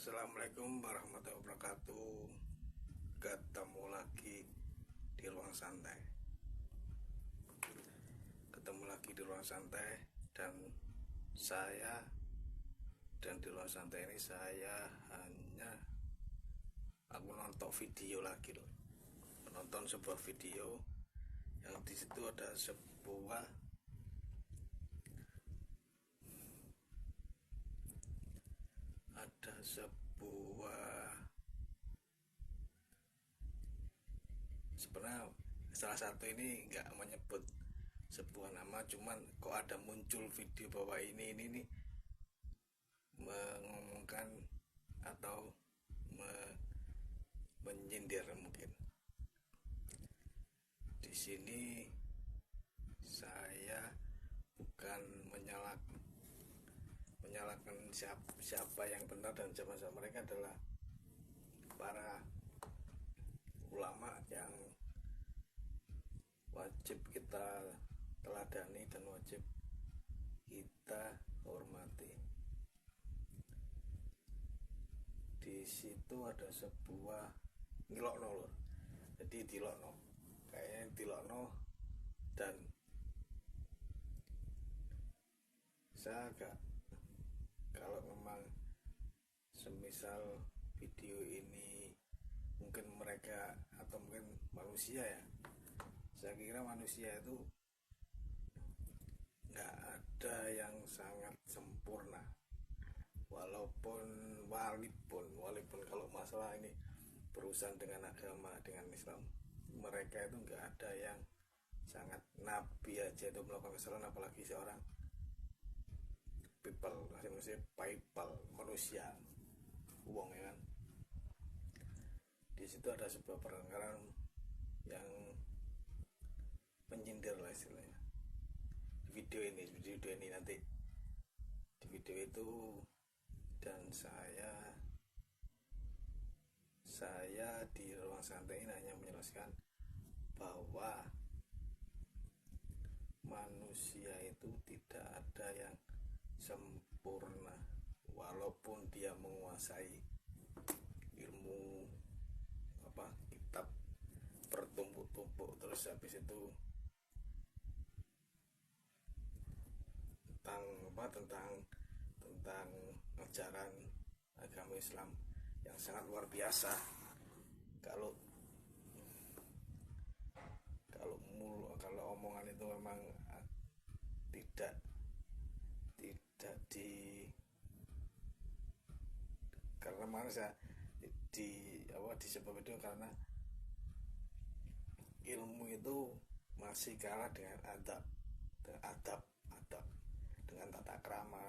Assalamualaikum warahmatullahi wabarakatuh. Ketemu lagi di ruang santai. Dan di ruang santai ini saya hanya nonton video lagi loh. Menonton sebuah video yang di situ ada sebuah sebenarnya salah satu ini nggak menyebut sebuah nama, cuman kok ada muncul video bahwa ini mengomongkan atau menyindir. Mungkin di sini saya bukan menyalahkan siapa yang benar dan siapa mereka adalah para ulama yang wajib kita teladani dan wajib kita hormati. Di situ ada sebuah ngilokno lho. Jadi dilokno. Kayaknya dilokno, dan saya agak, kalau memang semisal video ini mungkin mereka atau mungkin manusia ya, saya kira manusia itu nggak ada yang sangat sempurna, walaupun kalau masalah ini berurusan dengan agama, dengan Islam, mereka itu nggak ada yang sangat, nabi aja itu melakukan kesalahan, apalagi seorang manusia uang ya kan. Di situ ada sebuah perenggaran yang menyindir lah istilahnya. Video ini nanti di video itu, dan saya di ruang santai ini hanya menjelaskan bahwa manusia itu tidak ada yang sempurna, walaupun dia menguasai ilmu kitab bertumpuk-tumpuk, terus habis itu tentang ajaran agama Islam yang sangat luar biasa. Kalau omongan itu memang tidak karena manusia disebab itu karena ilmu itu masih kalah dengan adab, dengan tata krama,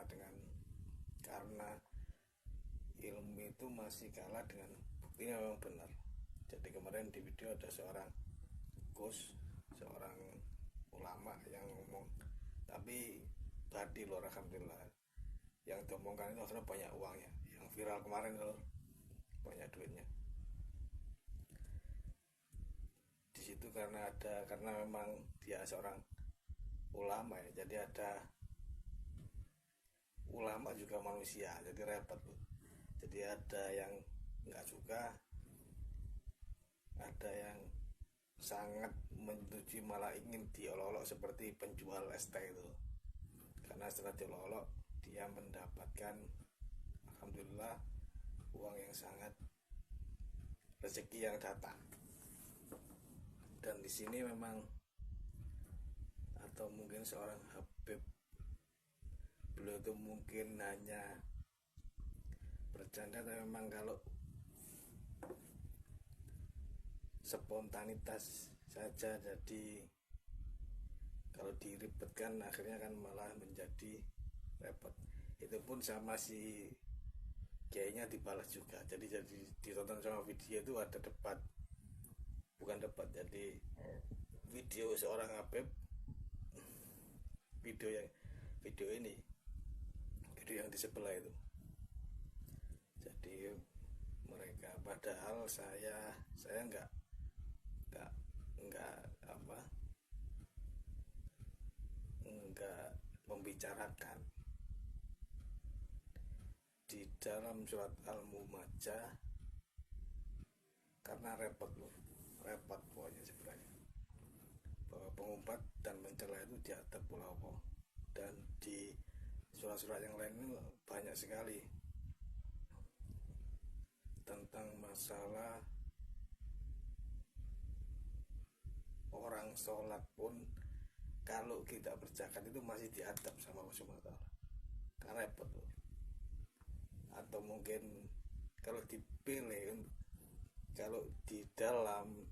karena ilmu itu masih kalah dengan buktinya memang benar. Jadi kemarin di video ada seorang ulama yang ngomong, tapi tadi loh, alhamdulillah yang diomongkan itu akhirnya banyak uangnya, yang viral kemarin loh, banyak duitnya di situ karena memang dia seorang ulama ya. Jadi ada ulama juga manusia, jadi repot. Jadi ada yang enggak suka, ada yang sangat menyetujui, malah ingin diolok-olok seperti penjual es teh itu, karena setelah diolok-olok dia mendapatkan alhamdulillah uang yang sangat, rezeki yang datang. Dan di sini memang, atau mungkin seorang Habib, beliau itu mungkin hanya bercanda, tapi memang kalau spontanitas saja, jadi kalau diribetkan akhirnya kan malah menjadi repot. Itu pun sama si kayaknya dibalas juga. Jadi ditonton sama video itu ada jadi video seorang Habib, video yang di sebelah itu. Jadi mereka, padahal saya enggak membicarakan di dalam surat Al-Mumajah, karena repot loh, repot pokoknya sebenarnya, bahwa pengumpat dan mencela itu diadab pulau, dan di surat-surat yang lain itu banyak sekali tentang masalah orang sholat pun kalau kita berzakat itu masih diadab sama Allah Subhanahu wa Ta'ala, kan repot loh. Atau mungkin kalau dipilih, kalau di dalam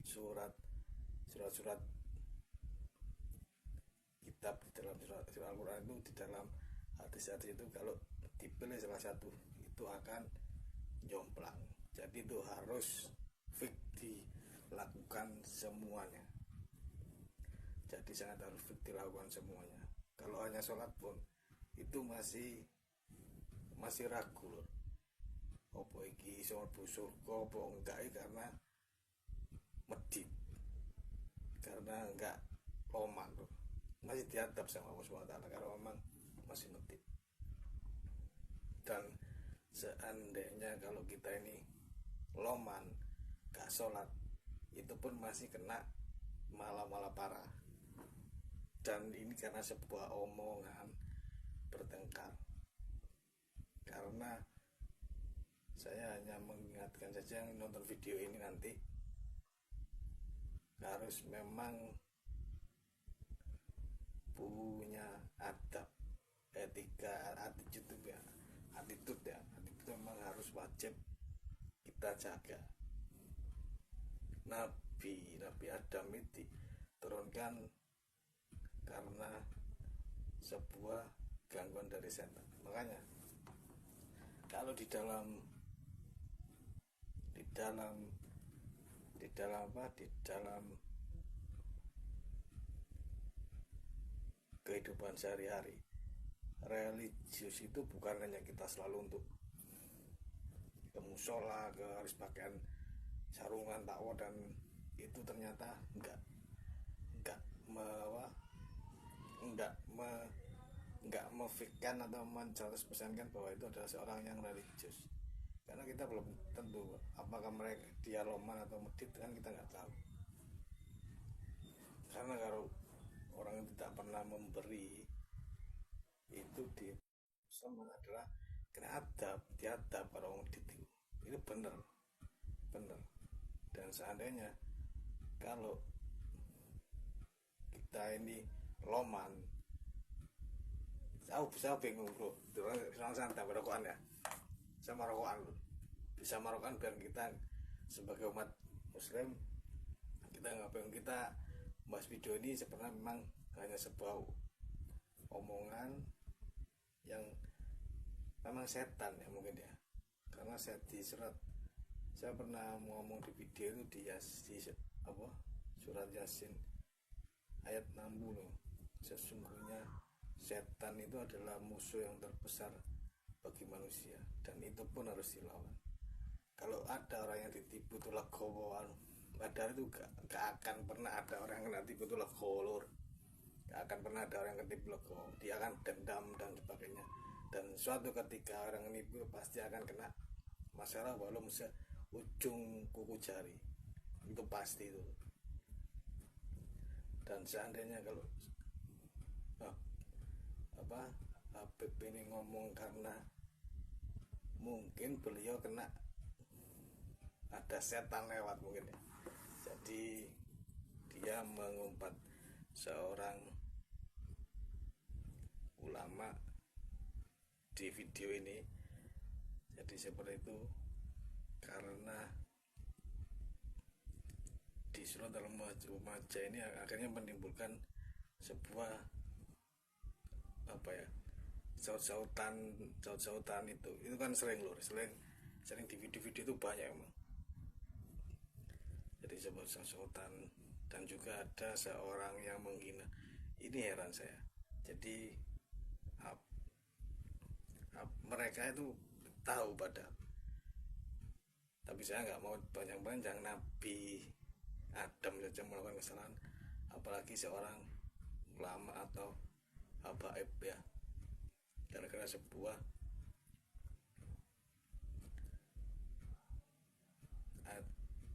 surat kitab, di dalam surat Al-Quran itu, di dalam hadis-hadis itu, kalau dipilih salah satu itu akan jomplang. Jadi itu harus fix dilakukan semuanya, jadi sangat harus fix dilakukan semuanya. Kalau hanya sholat pun itu masih ragu loh, apa iki iso mlebu surga apa enggak, karena medit, karena enggak loman loh, masih diadab sama Allah SWT kalau memang masih medit. Dan seandainya kalau kita ini loman gak sholat, itu pun masih kena malah parah. Dan ini karena sebuah omongan bertengkar, karena saya hanya mengingatkan saja yang nonton video ini nanti harus memang punya adab, etika, attitude ya, attitude memang harus wajib kita jaga. Nabi Adam itu diturunkan karena sebuah gangguan dari setan. Makanya kalau di dalam kehidupan sehari-hari, religius itu bukan hanya kita selalu untuk ke musola, ke harus pakaian sarungan takwa, dan itu ternyata enggak memfikirkan atau men-100%kan bahwa itu adalah seorang yang religius, karena kita belum tentu apakah mereka dia loman atau medit, kan kita nggak tahu. Karena kalau orang yang tidak pernah memberi itu sama adalah kena diadab pada orang medit itu benar. Dan seandainya kalau kita ini loman, saya bingung bro, orang santai merokokan ya, sama rokokan bisa merokokan, biar kita sebagai umat muslim kita nggak pengen kita bahas video ini sebenarnya memang hanya sebuah omongan yang memang setan ya mungkin ya, karena saya di surat, saya pernah ngomong di video itu di surat Yasin ayat 60, sesungguhnya setan itu adalah musuh yang terbesar bagi manusia, dan itu pun harus dilawan. Kalau ada orang yang ditipu tuh legowoan, padahal itu gak akan pernah ada orang yang kena tipu tuh legolur, gak akan pernah ada orang yang ketipu legowo, dia akan dendam dan sebagainya. Dan suatu ketika orang menipu pasti akan kena masalah walau ujung kuku jari, itu pasti itu. Dan seandainya kalau Habib ini ngomong karena mungkin beliau kena ada setan lewat mungkin ya, jadi dia mengumpat seorang ulama di video ini. Jadi seperti itu, karena di surat Al-Mumajah ini akhirnya menimbulkan sebuah saut-sautan itu kan sering di video-video itu banyak emang. Jadi sebuah sautan, dan juga ada seorang yang menghina. Ini heran saya. Jadi mereka itu tahu tapi saya nggak mau panjang-panjang. Nabi Adam saja melakukan kesalahan, apalagi seorang ulama atau habaib ya, gara-gara sebuah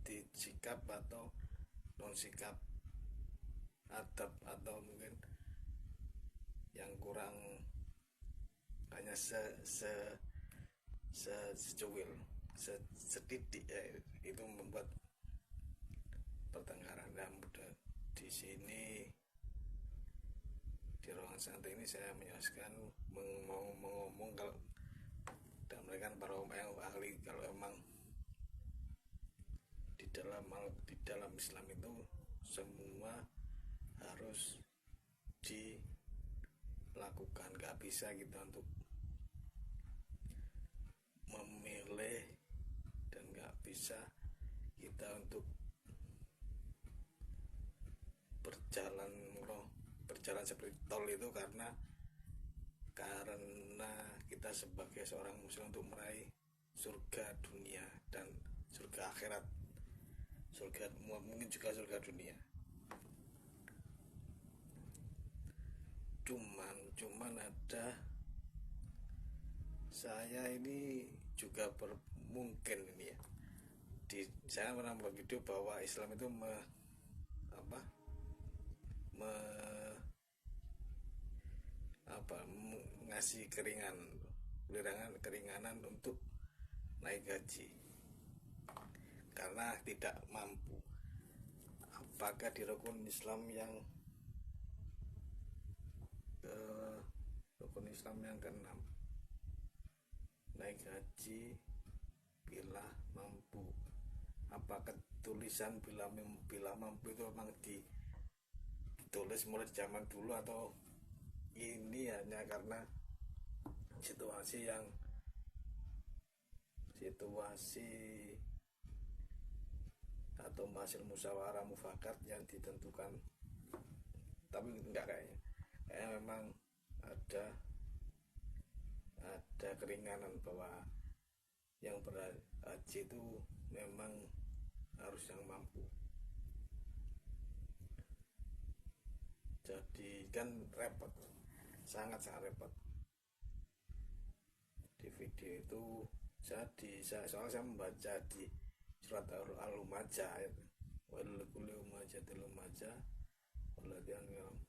seperti sikap atau non sikap, adab, atau mungkin yang kurang, hanya secuil, setitik, itu membuat pertengkaran. Dan mudah di sini di ruangan santai ini saya menjelaskan, mau ngomong kalau, dan mereka para yang ahli, kalau emang di dalam Islam itu semua harus dilakukan, nggak bisa kita untuk memilih, dan nggak bisa kita untuk berjalan seperti tol itu, karena kita sebagai seorang muslim untuk meraih surga dunia dan surga akhirat, surga mungkin juga surga dunia. Cuman ada, saya ini juga mungkin ini ya, saya pernah membuat video bahwa Islam itu ngasih keringanan untuk naik haji karena tidak mampu. Apakah di rukun Islam yang keenam, naik haji bila mampu? Apakah tulisan bila mampu itu memang ditulis mulai zaman dulu, atau ini hanya karena situasi atau hasil musyawarah mufakat yang ditentukan? Tapi enggak, kayaknya memang ada keringanan bahwa yang berhaji itu memang harus yang mampu. Jadi kan repot, sangat repot. Di video itu soalnya saya membaca di surat Al-Lumajah,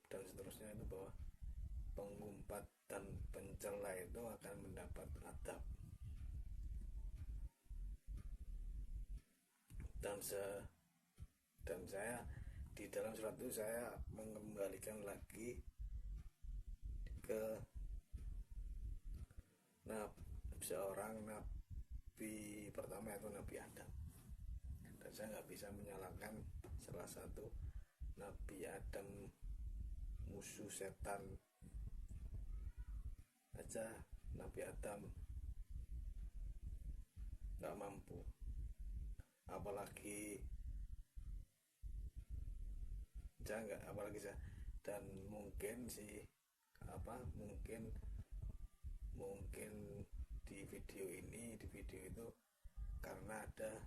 dan seterusnya, itu bahwa pengumpat dan pencela itu akan mendapat adab. Dan saya di dalam surat itu saya mengembalikan lagi ke seorang nabi pertama, yaitu Nabi Adam. Dan saya nggak bisa menyalahkan salah satu Nabi Adam, musuh setan aja. Nabi Adam nggak mampu, apalagi saya. Dan mungkin di video itu karena ada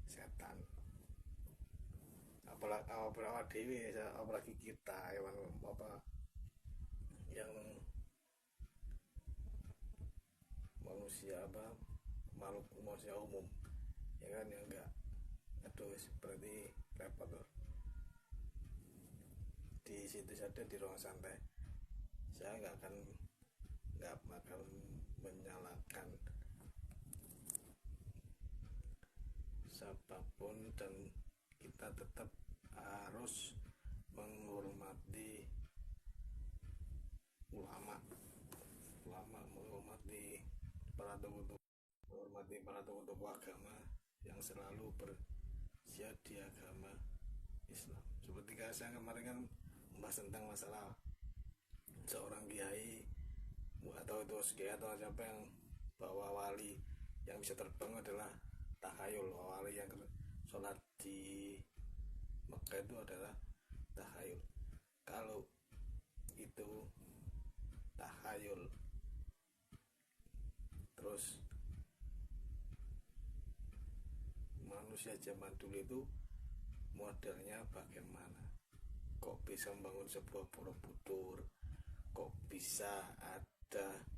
setan, apalagi kita yang manusia umum, ya kan, yang enggak, seperti repot loh. Di situ saja, di ruang santai, saya nggak akan menyalahkan siapapun, dan kita tetap harus menghormati ulama, menghormati para tokoh agama yang selalu bersiar di agama Islam. Seperti saya kemarin kan membahas tentang masalah seorang kiai atau siapa yang bahwa wali yang bisa terbang adalah takhayul. Wali yang sholat di Mekah itu adalah takhayul. Kalau itu takhayul, terus manusia zaman dulu itu modelnya bagaimana? Kok bisa membangun sebuah borobudur? Kok bisa ada